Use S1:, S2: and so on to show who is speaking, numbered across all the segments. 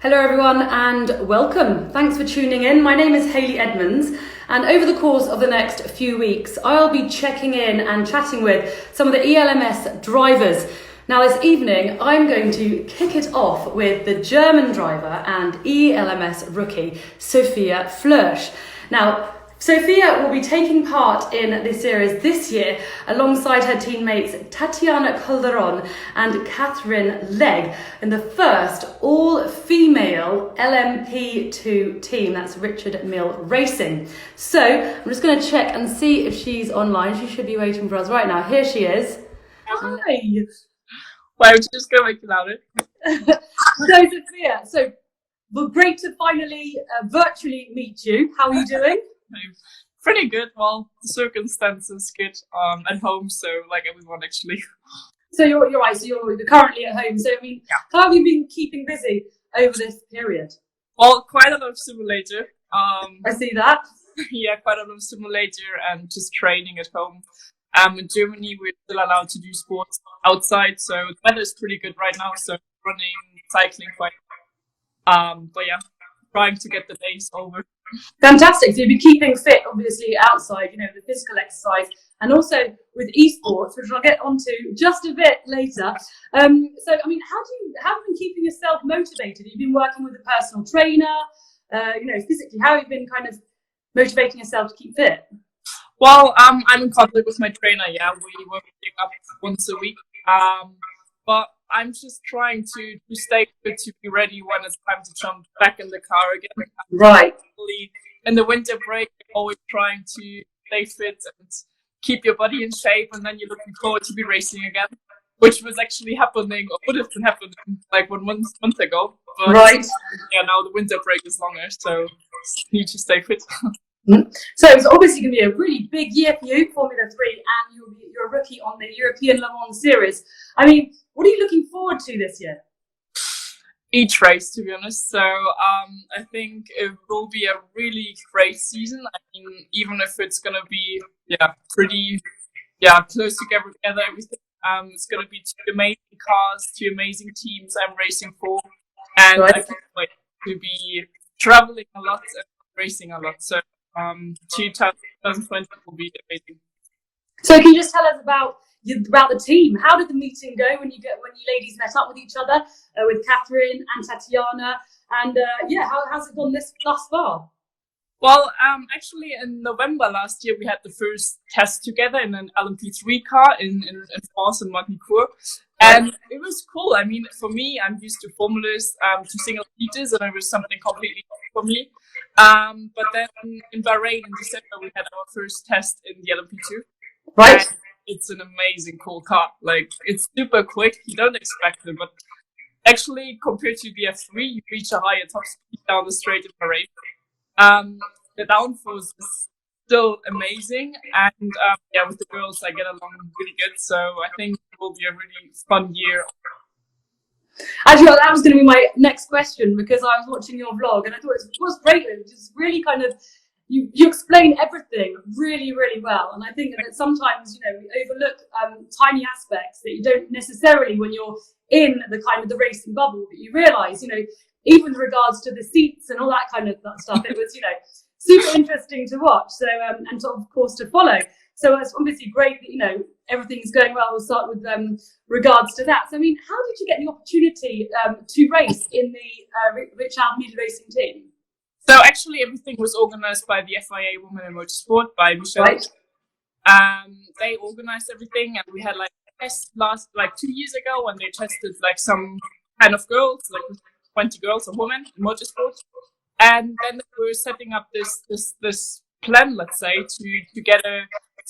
S1: Hello everyone and welcome. Thanks for tuning in. My name is Hayley Edmonds, and over the course of the next few weeks I'll be checking in and chatting with some of the ELMS drivers. Now this evening I'm going to kick it off with the German driver and ELMS rookie Sophia Floersch. Now Sophia will be taking part in this series this year alongside her teammates Tatiana Calderon and Catherine Legg in the first all-female LMP2 team. That's Richard Mille Racing. So I'm just going to check and see if she's online. She should be waiting for us right now. Here she is.
S2: Hi. Wait, just go make it louder.
S1: So Sophia, well, great to finally virtually meet you. How are you doing?
S2: Pretty good. Well, the circumstances good at home, so like everyone actually.
S1: So you're right. So you're currently at home. So I mean, How have you been keeping busy over this period?
S2: Well, quite a lot of simulator.
S1: I see that.
S2: Yeah, quite a lot of simulator and just training at home. In Germany, we're still allowed to do sports outside, so the weather is pretty good right now. So running, cycling, quite. But yeah, trying to get the days over.
S1: Fantastic. So you'll be keeping fit, obviously, outside, the physical exercise, and also with esports, which I'll get onto just a bit later. So, I mean, how have you been keeping yourself motivated? You've been working with a personal trainer, physically. How have you been kind of motivating yourself to keep fit?
S2: Well, I'm in contact with my trainer. Yeah, we work up once a week. But I'm just trying to stay fit, to be ready when it's time to jump back in the car again.
S1: Right.
S2: In the winter break, you're always trying to stay fit and keep your body in shape, and then you're looking forward to be racing again, which was actually happening, or would have been happening like 1 month ago. But
S1: right.
S2: Yeah, now the winter break is longer, so need to stay fit.
S1: So it's obviously going to be a really big year for you, Formula 3, and you're a rookie on the European Le Mans series. I mean, what are you looking forward to this year?
S2: Each race, to be honest. So I think it will be a really great season. I mean, even if it's going to be pretty close together everything. It's going to be two amazing cars, two amazing teams I'm racing for, and right. I can't wait to be traveling a lot and racing a lot. So 2020 will be amazing.
S1: So can you just tell us about the team? How did the meeting go when you ladies met up with each other, with Catherine and Tatiana, and how's it gone thus far?
S2: Well, actually in November last year we had the first test together in an LMP3 car in France in Magny-Cours, and it was cool. I mean, for me, I'm used to formulas, to single seaters, and it was something completely new for me. But then in Bahrain in December we had our first test in the LMP2.
S1: Right.
S2: And it's an amazing cool car. Like, it's super quick. You don't expect it, but actually compared to the F3, you reach a higher top speed down the straight in Bahrain. The downforce is still amazing, and with the girls I get along really good. So I think it will be a really fun year.
S1: Actually, that was going to be my next question, because I was watching your vlog and I thought it was great. It was really kind of, you explain everything really, really well. And I think that sometimes, we overlook tiny aspects that you don't necessarily when you're in the racing bubble, but you realise, even with regards to the seats and all that kind of stuff, it was, super interesting to watch. So, and to, of course, to follow. So it's obviously great that, everything's going well. We'll start with regards to that. So, I mean, how did you get the opportunity to race in the Richard Mille Racing team?
S2: So actually everything was organized by the FIA Women in Motorsport, by Michelle.
S1: Right.
S2: They organized everything, and we had like a test 2 years ago when they tested like some kind of girls, like 20 girls or women in motorsport. And then we were setting up this plan, let's say, to get a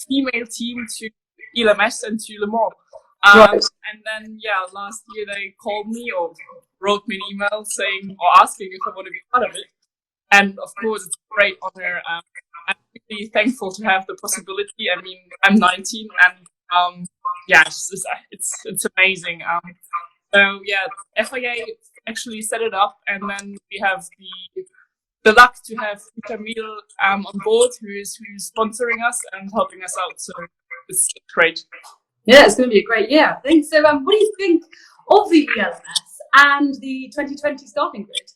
S2: female team to ELMS and to Le Mans.
S1: Right.
S2: And then, last year they called me or wrote me an email saying or asking if I want to be part of it. And of course, it's a great honor. I'm really thankful to have the possibility. I mean, I'm 19, and it's amazing. FIA actually set it up, and then we have the luck to have Mille on board, who's sponsoring us and helping us out. So it's great.
S1: Yeah, it's going to be a great year, I think. So, what do you think of the ELMS and the 2020 starting grid?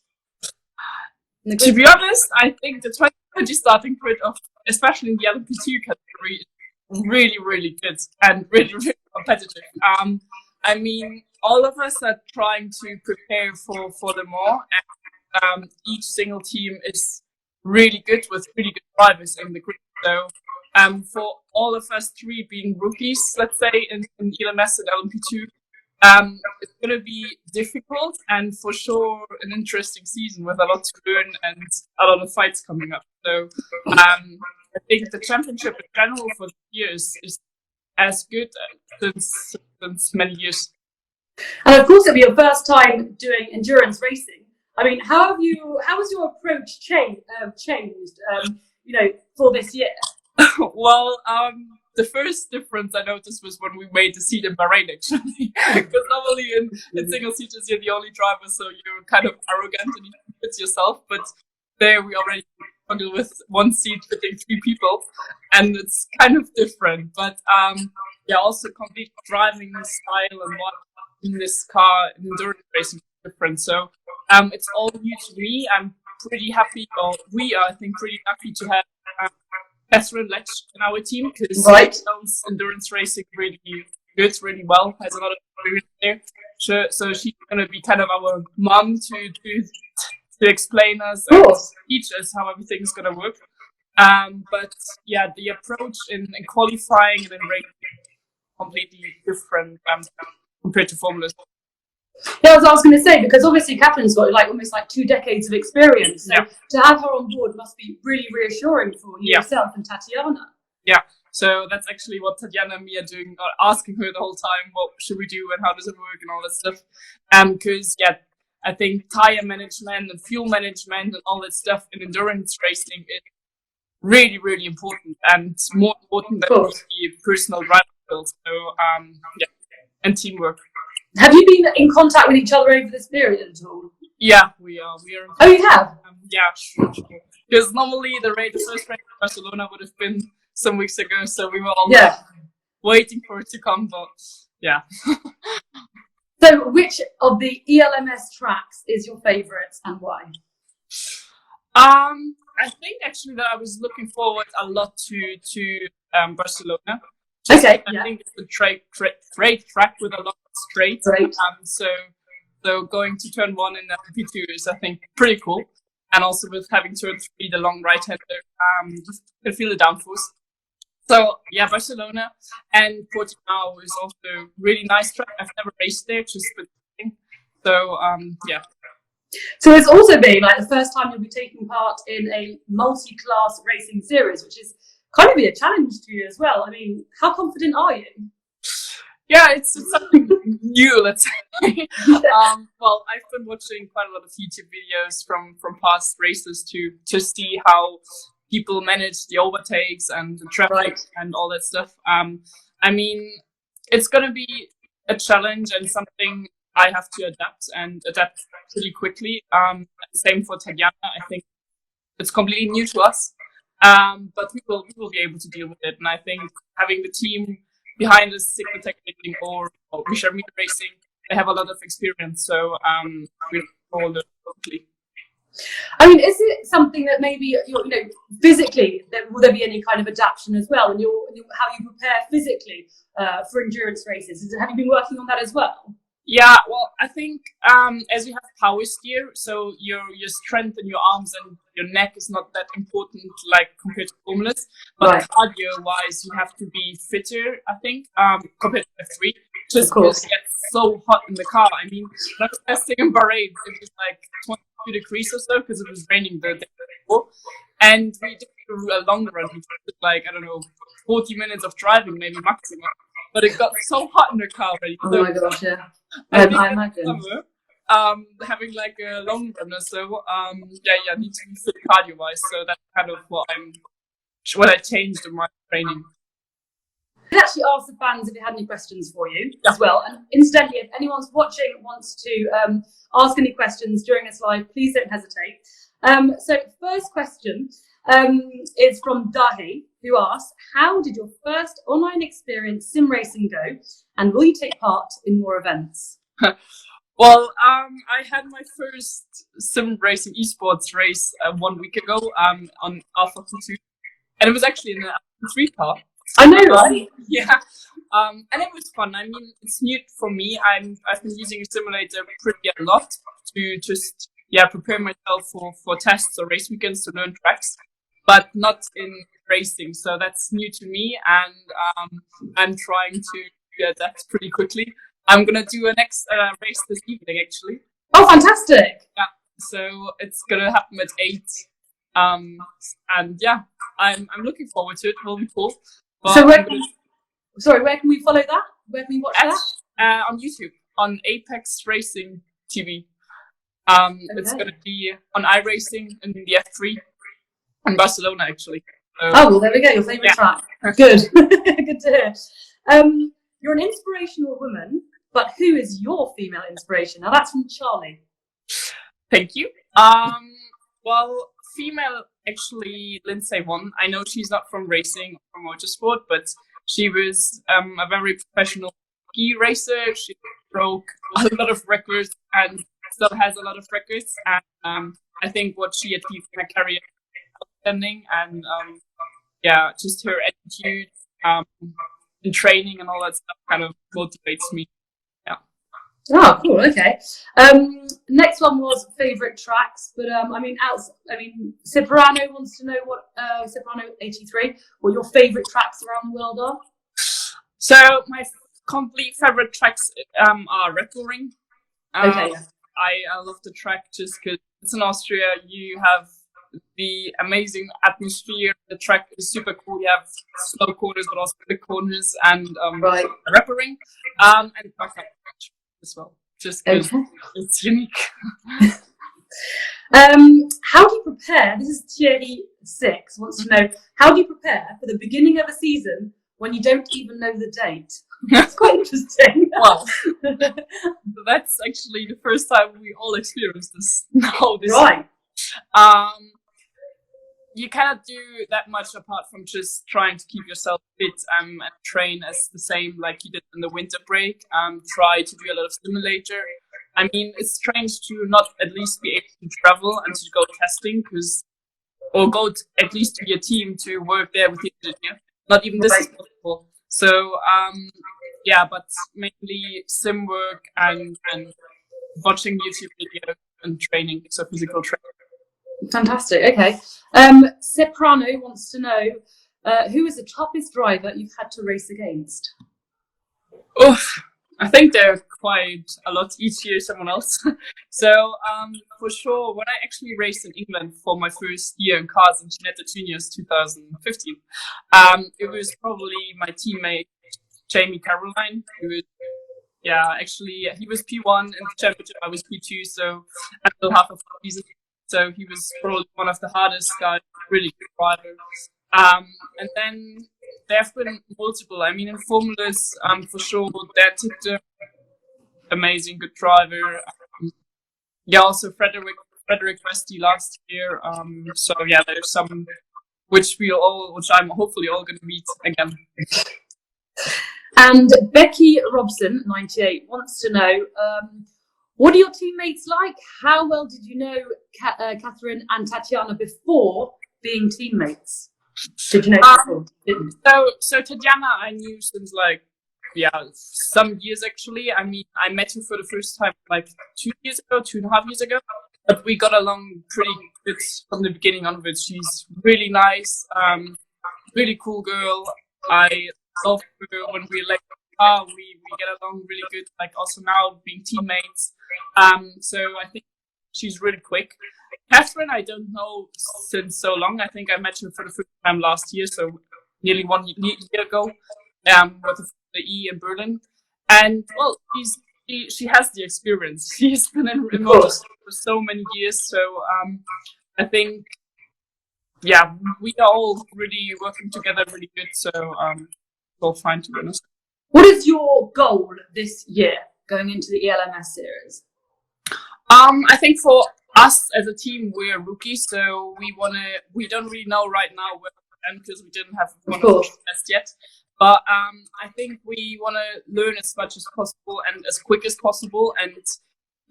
S2: To be honest, I think the 2020 starting grid of, especially in the LMP2 category, is really, really good and really, really competitive. I mean, all of us are trying to prepare for the more, and each single team is really good with really good drivers in the grid. So for all of us three being rookies, let's say in ELMS and LMP2, it's going to be difficult and for sure an interesting season with a lot to learn and a lot of fights coming up. So I think the championship in general for the years is as good since many years.
S1: And of course, it'll be your first time doing endurance racing. I mean, how has your approach changed? For this year.
S2: Well, the first difference I noticed was when we made the seat in Bahrain, actually, because normally in single seaters you're the only driver, so you're kind of arrogant and you fit yourself. But there we already struggle with one seat fitting 3 people, and it's kind of different. But also complete driving style and what in this car in endurance racing is different. So it's all new to me. I'm pretty happy, or we are, I think, pretty happy to have Catherine Lech in our team, because she knows endurance racing really good, really well, has a lot of experience there. So she's going to be kind of our mom to explain us and teach us how everything's going to work. But yeah, the approach in qualifying and in racing is completely different compared to formulas.
S1: Yeah, that's what I was going to say, because obviously Catherine's got almost 2 decades of experience. So to have her on board must be really reassuring for yourself and Tatiana.
S2: Yeah, so that's actually what Tatiana and me are doing, asking her the whole time, what should we do and how does it work and all that stuff. Because I think tire management and fuel management and all that stuff in endurance racing is really, really important, and more important than the personal driving skills. So and teamwork.
S1: Have you been in contact with each other over this period at all?
S2: Yeah, we are.
S1: Oh, you have?
S2: Yeah, sure. Because normally the first race in Barcelona would have been some weeks ago, so we were all waiting for it to come, but yeah.
S1: So which of the ELMS tracks is your favourite and why?
S2: I think actually that I was looking forward a lot to Barcelona. I think it's a great track with a lot of straights.
S1: Right.
S2: So going to turn 1 in P2 is, I think, pretty cool. And also with having turn 3, the long right-hander, you can feel the downforce. So yeah, Barcelona and Portimao is also a really nice track. I've never raced there, just with so yeah.
S1: So it's also been the first time you'll be taking part in a multi-class racing series, which is kind of be a challenge to you as well. I mean, how confident are you?
S2: Yeah, it's something new, let's say. Well, I've been watching quite a lot of YouTube videos from past races to see how people manage the overtakes and the traffic and all that stuff. I mean, it's going to be a challenge and something I have to adapt pretty quickly. Same for Tatiana. I think it's completely new to us. But we will be able to deal with it, and I think having the team behind us, Cyclotech Racing or Mille Racing, they have a lot of experience, so we'll all learn quickly.
S1: I mean, is it something that maybe physically will there be any kind of adaptation as well, and how you prepare physically for endurance races? Have you been working on that as well?
S2: Yeah, well, I think as you have power steer, so your strength in your arms and your neck is not that important, like compared to formulas. But cardio-wise, you have to be fitter, I think, compared to F3. Just because it gets so hot in the car. I mean, when I was testing in Bahrain, it was 22 degrees or so because it was raining the day before. And we did a long run, which was 40 minutes of driving, maybe maximum. But it got so hot in the car already.
S1: Oh my gosh, yeah.
S2: I
S1: imagine.
S2: Summer, having a long runner, so I need to be fit cardio-wise. So that's kind of what I changed in my training.
S1: I did actually ask the fans if they had any questions for you as well. And incidentally, if anyone's watching and wants to ask any questions during this live, please don't hesitate. So first question is from Dahi, who asks, how did your first online experience sim racing go, and will you take part in more events?
S2: Well, I had my first sim racing esports race 1 week ago on Alpha 2, and it was actually in the Alpha 3 car.
S1: I know, right?
S2: Yeah, and it was fun. I mean, it's new for me. I've been using a simulator pretty a lot to just prepare myself for tests or race weekends to learn tracks, but not in racing. So that's new to me, and I'm trying to adapt pretty quickly. I'm gonna do a next race this evening, actually.
S1: Oh, fantastic!
S2: Yeah, so it's gonna happen at 8. And yeah, I'm looking forward to it. It will be cool. But
S1: so where can we follow that? Where can we watch that?
S2: On YouTube, on Apex Racing TV. It's gonna be on iRacing in the F3 in Barcelona, actually. So,
S1: oh, well, there we go. Your favourite track. Good. Good to hear. You're an inspirational woman, but who is your female inspiration? Now that's from Charlie.
S2: Thank you. Well, female, actually, Lindsay won. I know she's not from racing or from motorsport, but she was a very professional ski racer. She broke a lot of records and still has a lot of records. And I think what she achieved in her career is outstanding. And just her attitude in training and all that stuff kind of motivates me. Yeah.
S1: Oh, cool. Okay. Next one was favourite tracks, but Cipriano wants to know what Cipriano 83, what your favourite tracks around the world are.
S2: So my complete favourite tracks are Red Bull Ring.
S1: Okay.
S2: I love the track just because it's in Austria. You have the amazing atmosphere. The track is super cool. You have slow corners, but also big corners, and
S1: right.
S2: Red Bull Ring, and backup as well. Just because it's unique.
S1: How do you prepare? This is Thierry 6 wants to know, how do you prepare for the beginning of a season when you don't even know the date? That's quite interesting.
S2: Well, that's actually the first time we all experienced this now.
S1: Right.
S2: You cannot do that much apart from just trying to keep yourself fit and train as the same like you did in the winter break. Try to do a lot of simulator. I mean, it's strange to not at least be able to travel and to go testing or go at least to your team to work there with the engineer. Not even this is possible. So, but mainly sim work and watching YouTube videos and training, so physical training.
S1: Fantastic. Okay. Soprano wants to know who is the toughest driver you've had to race against?
S2: I think there are quite a lot each year, someone else. So for sure, when I actually raced in England for my first year in cars in Ginetta Juniors 2015, it was probably my teammate Jamie Caroline, who was he was P1 in the championship. I was P2, so until half of the season. So he was probably one of the hardest guys, really good driver. And then there have been multiple. I mean, in formulas, for sure, Dan Tipton, amazing, good driver. Also Frederick Westy last year. There's some which I'm hopefully all going to meet again.
S1: And Becky Robson, 98, wants to know, what are your teammates like? How well did you know Catherine and Tatiana before being teammates? Did you know before?
S2: So Tatiana I knew since some years actually. I mean, I met her for the first time 2.5 years ago. But we got along pretty good from the beginning onwards. She's really nice, really cool girl. I love her when we we get along really good. Also now being teammates. So I think she's really quick. Catherine, I don't know since so long. I think I met her for the first time last year, so nearly 1 year ago, with the E in Berlin. And she has the experience. She's been in motorsport for so many years. So I think we are all really working together really good. So it's all fine, to be honest.
S1: What is your goal this year going into the ELMS series?
S2: I think for us as a team, we're rookies, so we don't really know right now where we're at because we didn't have one of the tests yet. But I think we want to learn as much as possible and as quick as possible. And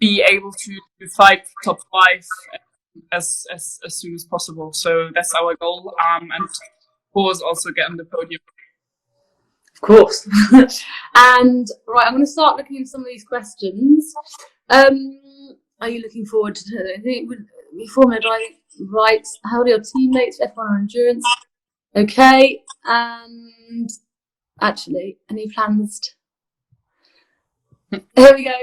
S2: be able to fight top 5 as soon as possible. So that's our goal. And of course also get on the podium.
S1: Of course. And right, I'm going to start looking at some of these questions. Are you looking forward to? I think Formula driving, right? How are your teammates? F1 endurance. Okay. And actually, any plans? Here we go.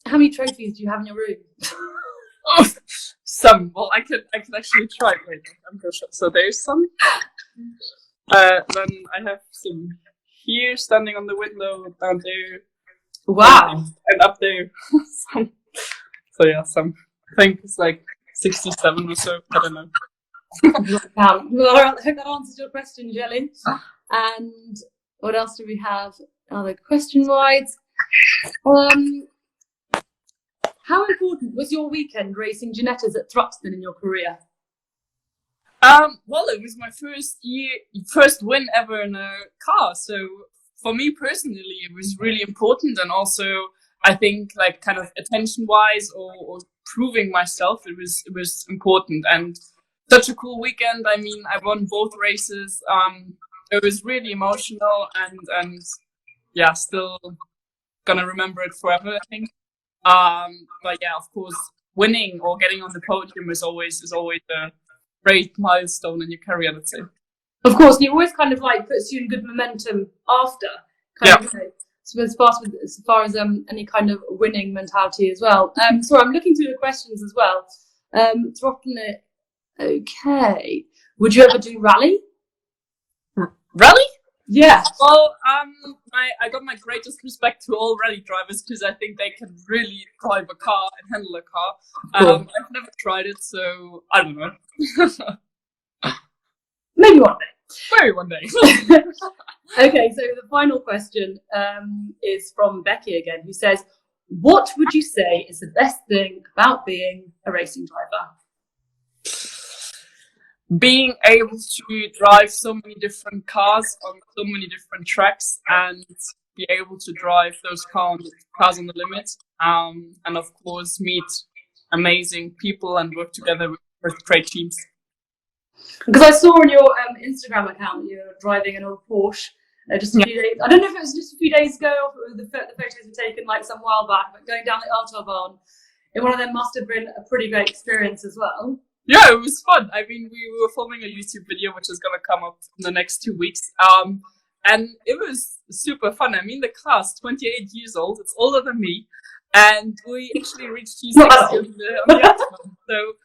S1: How many trophies do you have in your room?
S2: Oh, some. Well, I could actually try. Wait, I'm going to show. So there's some. Then I have some here standing on the window, down there.
S1: Wow.
S2: And up there. Some. So yeah, some. I think it's like 67 or so. I don't know.
S1: Well, I hope that answers your question, Jelly. And what else do we have? Other question-wise. How important was your weekend racing Ginettas at Thruxton in your career?
S2: Well, it was my first win ever in a car. So for me personally, it was really important. And also, I think like kind of attention wise or proving myself, it was important and such a cool weekend. I mean, I won both races. It was really emotional and yeah, still gonna remember it forever, I think. But yeah, of course, winning or getting on the podium is always a great milestone in your career, let's say.
S1: Of course, and it always kind of like puts you in good momentum after. Kind of, so as far as any kind of winning mentality as well. So I'm looking through the questions as well. Throttling it. Okay. Would you ever do rally?
S2: Rally?
S1: Yeah.
S2: Well, I got my greatest respect to all rally drivers because I think they can really drive a car and handle a car.
S1: Cool.
S2: I've never tried it, so I don't know.
S1: Maybe one day.
S2: Maybe one day.
S1: Okay, so the final question is from Becky again, who says, what would you say is the best thing about being a racing driver?
S2: Being able to drive so many different cars on so many different tracks and be able to drive those cars on the limit, and of course meet amazing people and work together with great teams.
S1: Because I saw on your Instagram account you're driving an old Porsche just a few days. I don't know if it was just a few days ago or if the photos were taken like some while back, but going down the Autobahn in one of them must have been a pretty great experience as well.
S2: Yeah, it was fun. I mean, we were filming a YouTube video, which is going to come up in the next 2 weeks. And it was super fun. I mean, the car's 28 years old. It's older than me. And we actually reached G60 on the Autobahn. So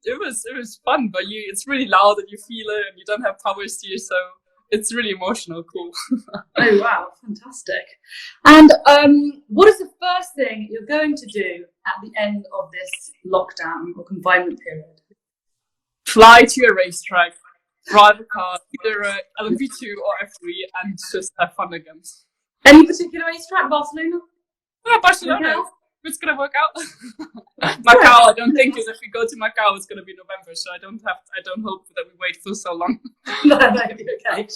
S2: it was fun, but it's really loud and you feel it and you don't have power steer. So it's really emotional, cool.
S1: Oh, wow. Fantastic. And what is the first thing you're going to do at the end of this lockdown or confinement period?
S2: Fly to a racetrack, drive a car, either a LMP2 or F3, and just have fun again.
S1: Any particular racetrack? Barcelona?
S2: Yeah, Barcelona. Okay. It's gonna work out. Macau, I don't think, because if we go to Macau, it's gonna be November, so I don't hope that we wait for so long.
S1: No, okay.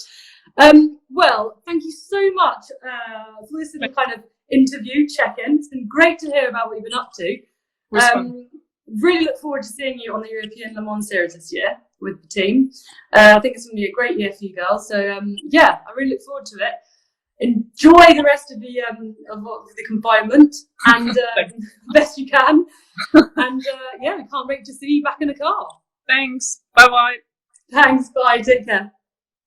S1: Well, thank you so much for this little kind of interview check-in. It's been great to hear about what you've been up to. Really look forward to seeing you on the European Le Mans Series this year with the team. I think it's going to be a great year for you girls. So yeah, I really look forward to it. Enjoy the rest of the confinement and best you can. And yeah, we can't wait to see you back in the car.
S2: Thanks. Bye bye.
S1: Thanks. Bye. Take care.